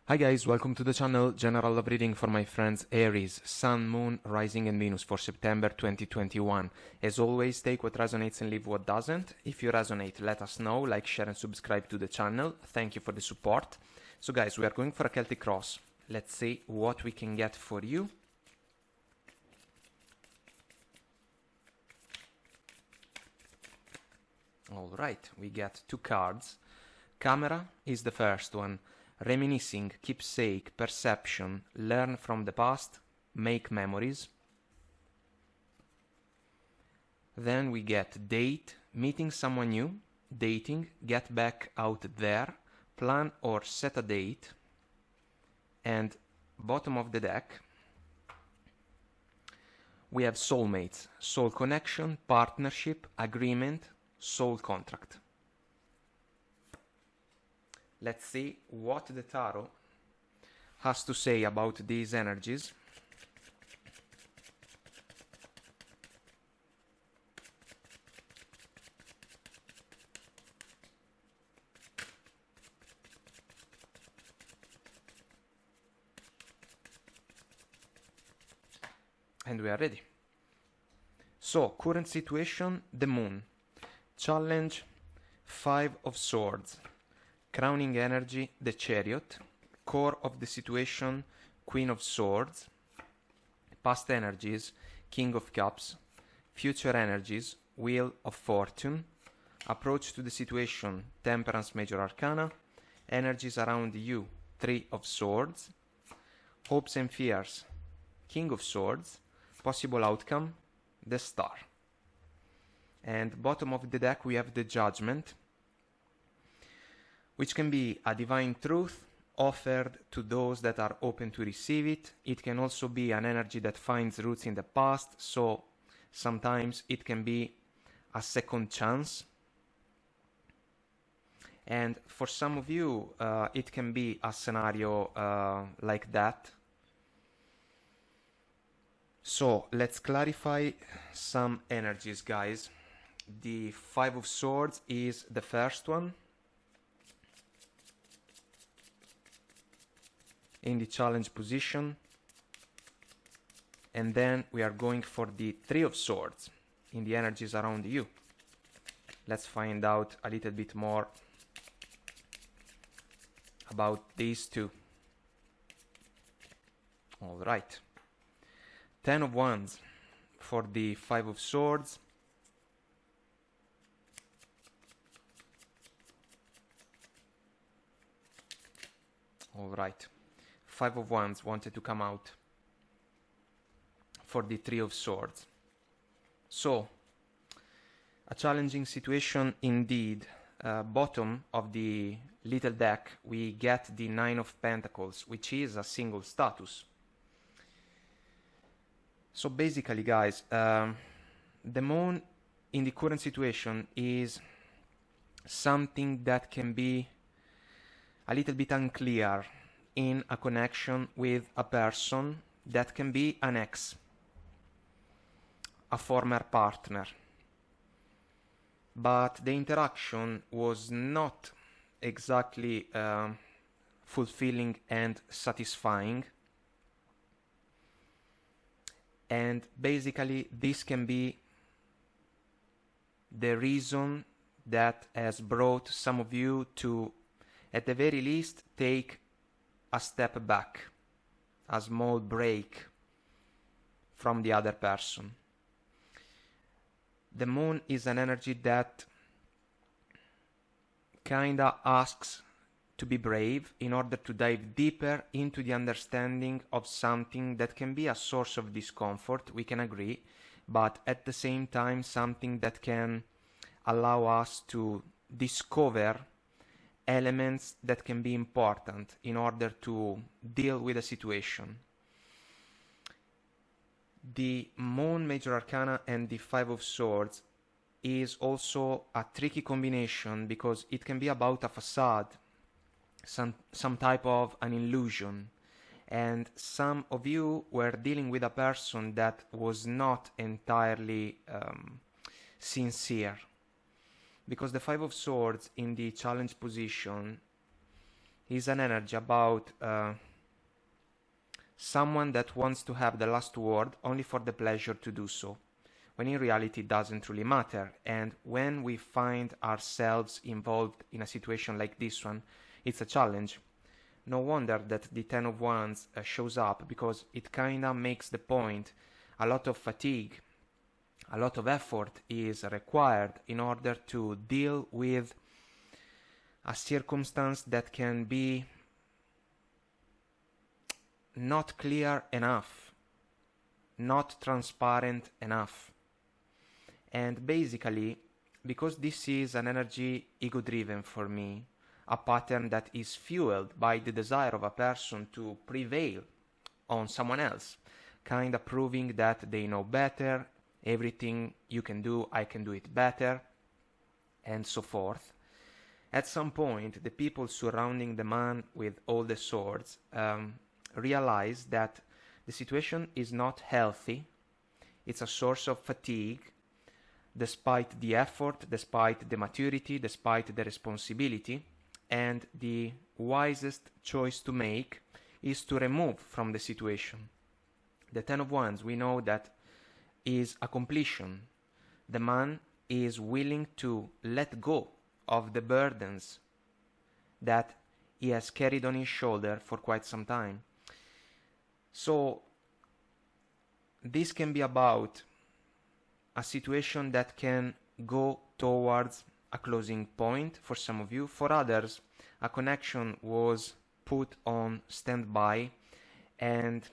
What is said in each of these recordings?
Hi guys, welcome to the channel. General love reading for my friends Aries, Sun, Moon, Rising and Venus for September 2021. As always, take what resonates and leave what doesn't. If you resonate, let us know, like, share and subscribe to the channel. Thank you for the support. So guys, we are going for a Celtic cross. Let's see what we can get for you. Alright, we get two cards. Camera is the first one. Reminiscing, keepsake, perception, learn from the past, make memories. Then we get date, meeting someone new, dating, get back out there, plan or set a date. And bottom of the deck, we have soulmates, soul connection, partnership, agreement, soul contract. Let's see what the tarot has to say about these energies. And we are ready. So, current situation, the moon. Challenge, 5 of swords. Crowning energy, the chariot. Core of the situation, Queen of Swords. Past energies, King of Cups. Future energies, Wheel of Fortune. Approach to the situation, Temperance, Major Arcana. Energies around you, 3 of Swords. Hopes and fears, King of Swords. Possible outcome, the Star. And bottom of the deck we have the Judgment, which can be a divine truth offered to those that are open to receive it. It can also be an energy that finds roots in the past, so sometimes it can be a second chance. And for some of you, it can be a scenario like that. So let's clarify some energies, guys. The 5 of Swords is the first one in the challenge position, and then we are going for the 3 of Swords in the energies around you. Let's find out a little bit more about these two. All right, 10 of Wands for the 5 of Swords. All right, 5 of Wands wanted to come out for the 3 of Swords. So, a challenging situation indeed. Bottom of the little deck, we get the 9 of Pentacles, which is a single status. So basically, guys, the moon in the current situation is something that can be a little bit unclear in a connection with a person that can be an ex, a former partner. But the interaction was not exactly fulfilling and satisfying. And basically this can be the reason that has brought some of you to, at the very least, take a step back, a small break from the other person. The moon is an energy that kinda asks to be brave in order to dive deeper into the understanding of something that can be a source of discomfort, we can agree, but at the same time something that can allow us to discover elements that can be important in order to deal with a situation. The Moon, Major Arcana and the 5 of Swords is also a tricky combination because it can be about a facade, some type of an illusion, and some of you were dealing with a person that was not entirely sincere, because the 5 of Swords in the challenge position is an energy about someone that wants to have the last word only for the pleasure to do so, when in reality it doesn't really matter. And when we find ourselves involved in a situation like this one, it's a challenge. No wonder that the Ten of Wands shows up, because it kinda makes the point. A lot of fatigue, a lot of effort is required in order to deal with a circumstance that can be not clear enough, not transparent enough. And basically, because this is an energy ego-driven for me, a pattern that is fueled by the desire of a person to prevail on someone else, kind of proving that they know better, everything you can do, I can do it better, and so forth. At some point, the people surrounding the man with all the swords realize that the situation is not healthy. It's a source of fatigue, despite the effort, despite the maturity, despite the responsibility. And the wisest choice to make is to remove from the situation. The Ten of Wands, we know that, is a completion. The man is willing to let go of the burdens that he has carried on his shoulder for quite some time. So this can be about a situation that can go towards a closing point for some of you. For others, a connection was put on standby, and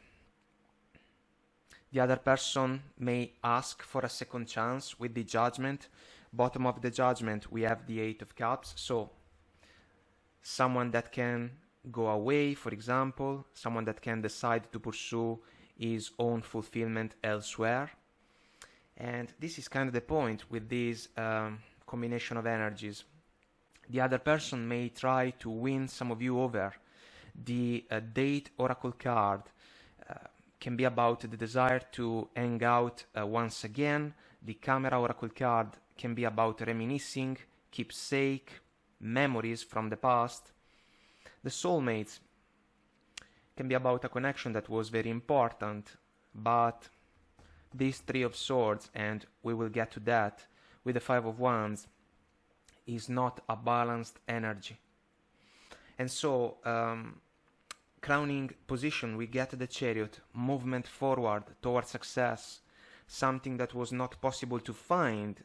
the other person may ask for a second chance with the Judgment. Bottom of the Judgment, we have the Eight of Cups. So someone that can go away, for example, someone that can decide to pursue his own fulfillment elsewhere. And this is kind of the point with this combination of energies. The other person may try to win some of you over. The Date Oracle card can be about the desire to hang out once again. The Camera Oracle card can be about reminiscing, keepsake, memories from the past. The Soulmates can be about a connection that was very important, but these Three of Swords, and we will get to that with the Five of Wands, is not a balanced energy. And so, crowning position, we get the Chariot, movement forward towards success, something that was not possible to find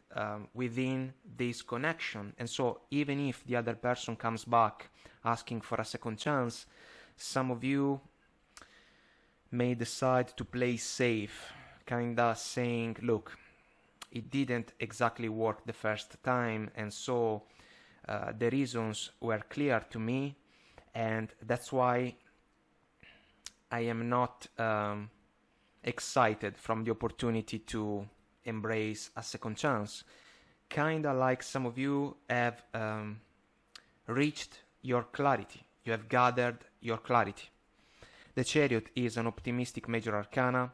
within this connection. And so even if the other person comes back asking for a second chance, some of you may decide to play safe, kinda saying, look, it didn't exactly work the first time, and so the reasons were clear to me, and that's why I am not excited from the opportunity to embrace a second chance. Kinda like some of you have reached your clarity. You have gathered your clarity. The Chariot is an optimistic major arcana,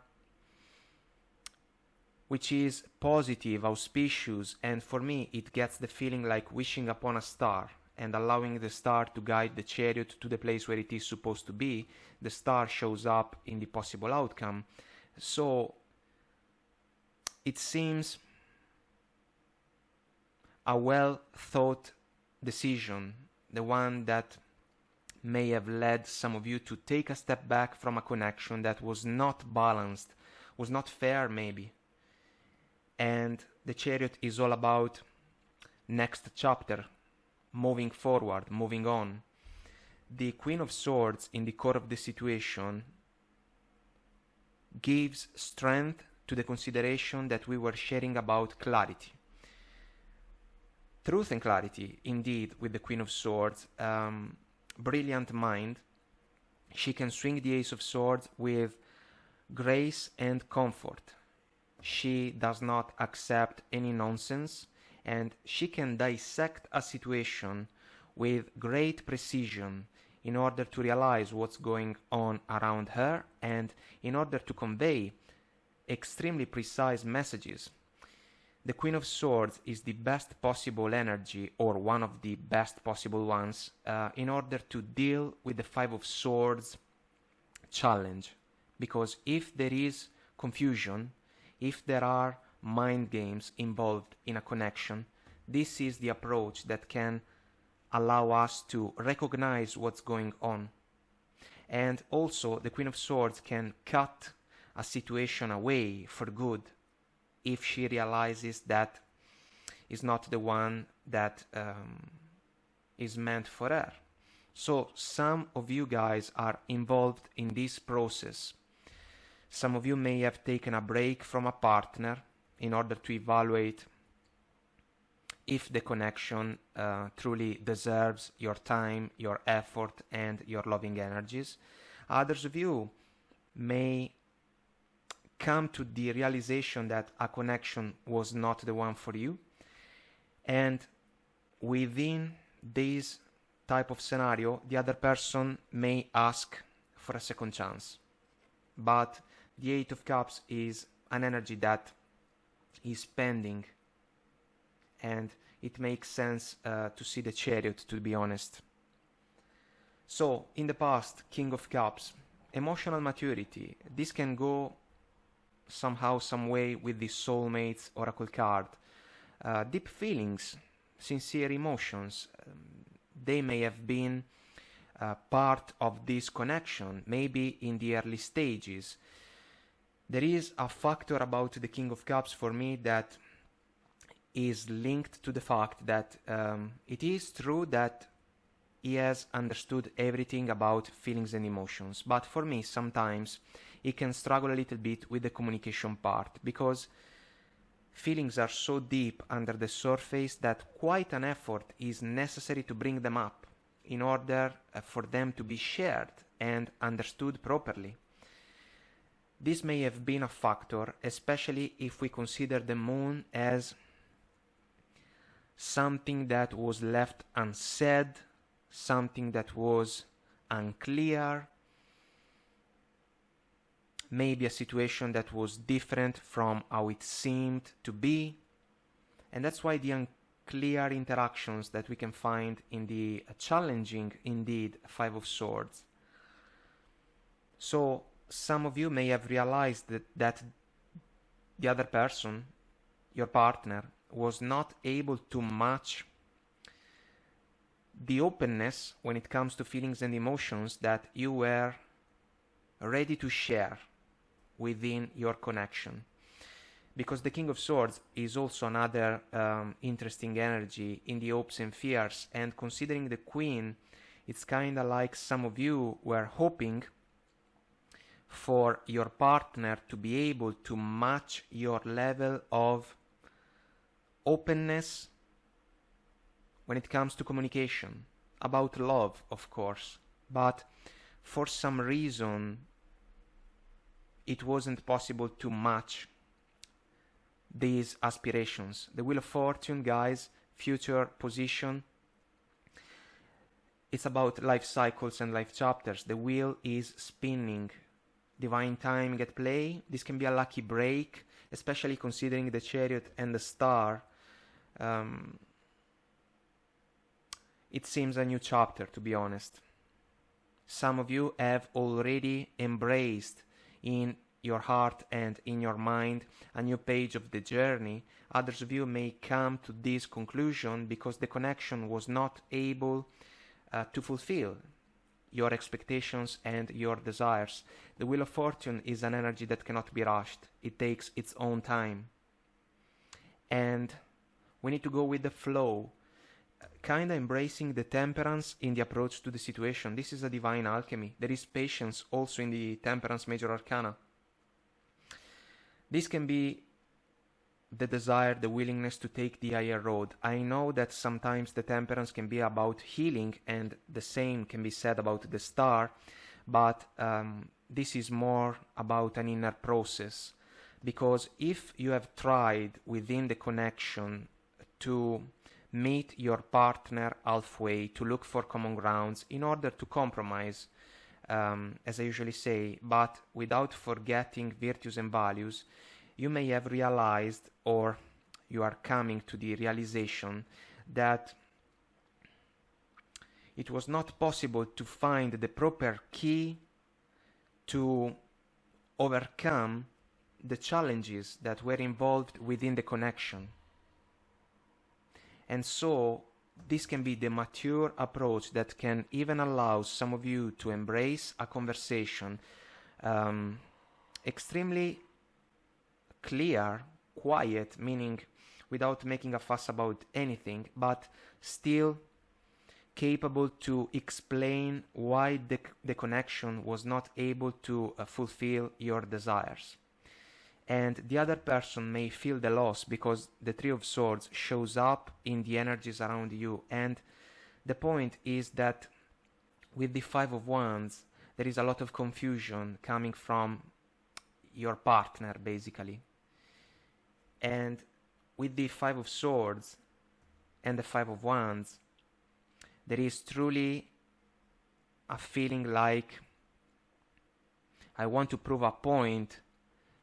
which is positive, auspicious, and for me it gets the feeling like wishing upon a star and allowing the star to guide the Chariot to the place where it is supposed to be. The star shows up in the possible outcome. So it seems a well thought decision, the one that may have led some of you to take a step back from a connection that was not balanced, was not fair maybe. And the Chariot is all about next chapter, moving forward, moving on. The Queen of Swords in the core of the situation gives strength to the consideration that we were sharing about clarity. Truth and clarity, indeed, with the Queen of Swords. Brilliant mind. She can swing the Ace of Swords with grace and comfort. She does not accept any nonsense, and she can dissect a situation with great precision in order to realize what's going on around her and in order to convey extremely precise messages. the Queen of Swords is the best possible energy, or one of the best possible ones, in order to deal with the Five of Swords challenge. Because if there is confusion, if there are mind games involved in a connection, this is the approach that can allow us to recognize what's going on. And also, the Queen of Swords can cut a situation away for good if she realizes that is not the one that is meant for her. So some of you guys are involved in this process. Some of you may have taken a break from a partner in order to evaluate if the connection truly deserves your time, your effort, and your loving energies. Others of you may come to the realization that a connection was not the one for you, and within this type of scenario, the other person may ask for a second chance. But the Eight of Cups is an energy that is pending, and it makes sense to see the Chariot, to be honest. So, in the past, King of Cups, emotional maturity, this can go somehow, some way with the Soulmates Oracle card. Deep feelings, sincere emotions, they may have been part of this connection, maybe in the early stages. There is a factor about the King of Cups for me that is linked to the fact that it is true that he has understood everything about feelings and emotions, but for me sometimes he can struggle a little bit with the communication part, because feelings are so deep under the surface that quite an effort is necessary to bring them up in order for them to be shared and understood properly. This may have been a factor, especially if we consider the moon as something that was left unsaid, something that was unclear, maybe a situation that was different from how it seemed to be. And that's why the unclear interactions that we can find in the challenging, indeed, Five of Swords. So some of you may have realized that the other person, your partner, was not able to match the openness when it comes to feelings and emotions that you were ready to share within your connection. Because the King of Swords is also another interesting energy in the hopes and fears, and considering the Queen, it's kind of like some of you were hoping for your partner to be able to match your level of openness when it comes to communication, about love, of course, but for some reason it wasn't possible to match these aspirations. The Wheel of Fortune, guys, future position, it's about life cycles and life chapters. The wheel is spinning. Divine timing at play. This can be a lucky break, especially considering the Chariot and the Star. It seems a new chapter, to be honest. Some of you have already embraced in your heart and in your mind a new page of the journey. Others of you may come to this conclusion because the connection was not able to fulfill your expectations and your desires. The Wheel of Fortune is an energy that cannot be rushed. It takes its own time. And we need to go with the flow, kind of embracing the temperance in the approach to the situation. This is a divine alchemy. There is patience also in the Temperance Major Arcana. This can be the desire, the willingness to take the higher road. I know that sometimes the temperance can be about healing, and the same can be said about the Star, but this is more about an inner process. Because if you have tried within the connection to meet your partner halfway, to look for common grounds in order to compromise, as I usually say, but without forgetting virtues and values, you may have realized, or you are coming to the realization that it was not possible to find the proper key to overcome the challenges that were involved within the connection. And so this can be the mature approach that can even allow some of you to embrace a conversation extremely clear, quiet, meaning without making a fuss about anything, but still capable to explain why the connection was not able to fulfill your desires. And the other person may feel the loss because the Three of Swords shows up in the energies around you. And the point is that with the Five of Wands, there is a lot of confusion coming from your partner, basically. And with the Five of Swords and the Five of Wands, there is truly a feeling like I want to prove a point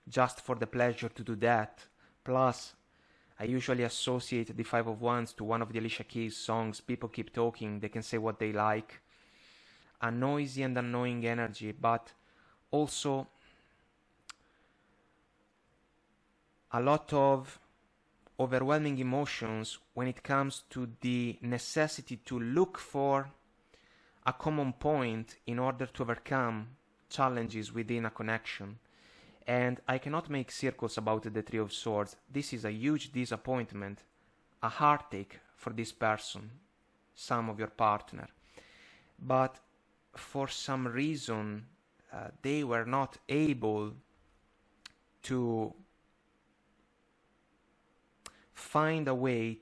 just for the pleasure to do that. Plus, I usually associate the Five of Wands to one of the Alicia Keys songs, People Keep Talking, they can say what they like. A noisy and annoying energy, but also a lot of overwhelming emotions when it comes to the necessity to look for a common point in order to overcome challenges within a connection. And I cannot make circles about the Three of Swords. This is a huge disappointment, a heartache for this person, some of your partner. But for some reason, they were not able to find a way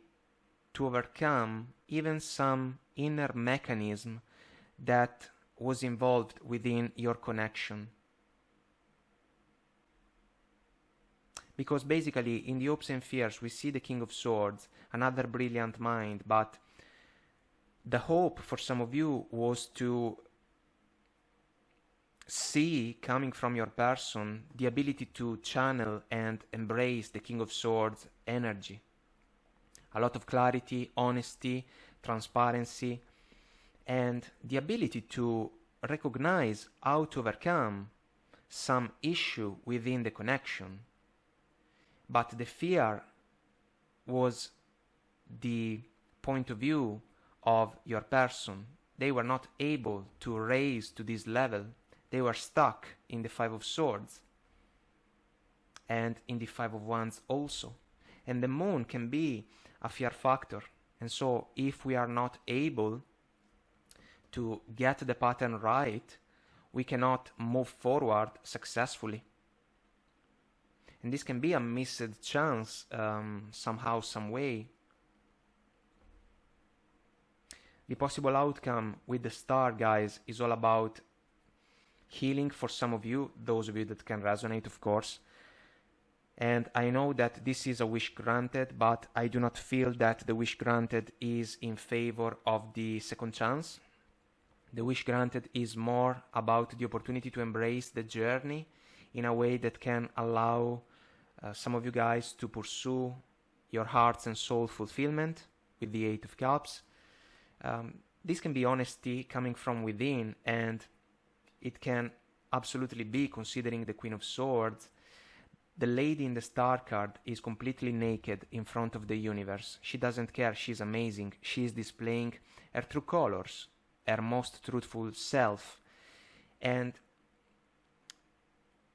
to overcome even some inner mechanism that was involved within your connection. Because basically in the hopes and fears we see the King of Swords, another brilliant mind, but the hope for some of you was to see coming from your person the ability to channel and embrace the King of Swords energy. A lot of clarity, honesty, transparency, and the ability to recognize how to overcome some issue within the connection. But the fear was the point of view of your person. They were not able to raise to this level. They were stuck in the Five of Swords and in the Five of Wands also. And the moon can be a fear factor. And so if we are not able to get the pattern right, we cannot move forward successfully. And this can be a missed chance somehow, some way. The possible outcome with the star, guys, is all about healing for some of you, those of you that can resonate, of course. And I know that this is a wish granted, but I do not feel that the wish granted is in favor of the second chance. The wish granted is more about the opportunity to embrace the journey in a way that can allow some of you guys to pursue your heart's and soul fulfillment with the Eight of Cups. This can be honesty coming from within, and it can absolutely be, considering the Queen of Swords, the lady in the star card is completely naked in front of the universe. She doesn't care, she's amazing. She is displaying her true colors, her most truthful self, and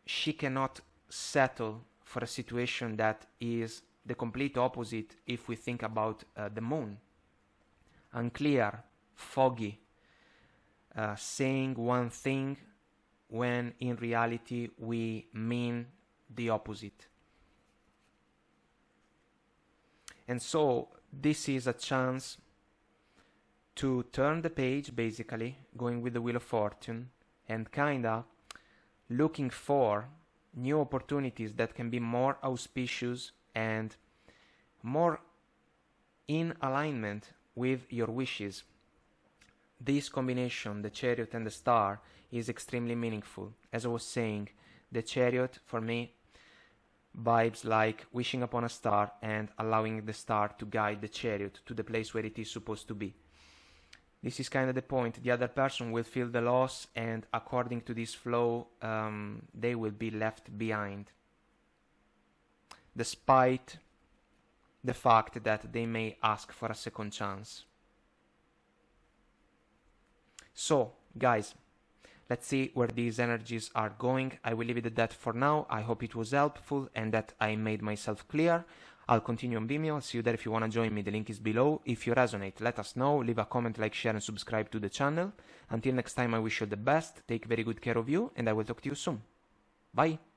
she cannot settle for a situation that is the complete opposite if we think about the moon. Unclear, foggy, saying one thing when in reality we mean the opposite. And so this is a chance to turn the page, basically, going with the Wheel of Fortune and kinda looking for new opportunities that can be more auspicious and more in alignment with your wishes. This combination, the Chariot and the Star, is extremely meaningful. As I was saying, the Chariot for me vibes like wishing upon a star and allowing the star to guide the chariot to the place where it is supposed to be. This is kind of the point. The other person will feel the loss, and according to this flow, they will be left behind, despite the fact that they may ask for a second chance. So, guys, let's see where these energies are going. I will leave it at that for now. I hope it was helpful and that I made myself clear. I'll continue on Vimeo. I'll see you there if you want to join me. The link is below. If you resonate, let us know. Leave a comment, like, share, and subscribe to the channel. Until next time, I wish you the best. Take very good care of you, and I will talk to you soon. Bye.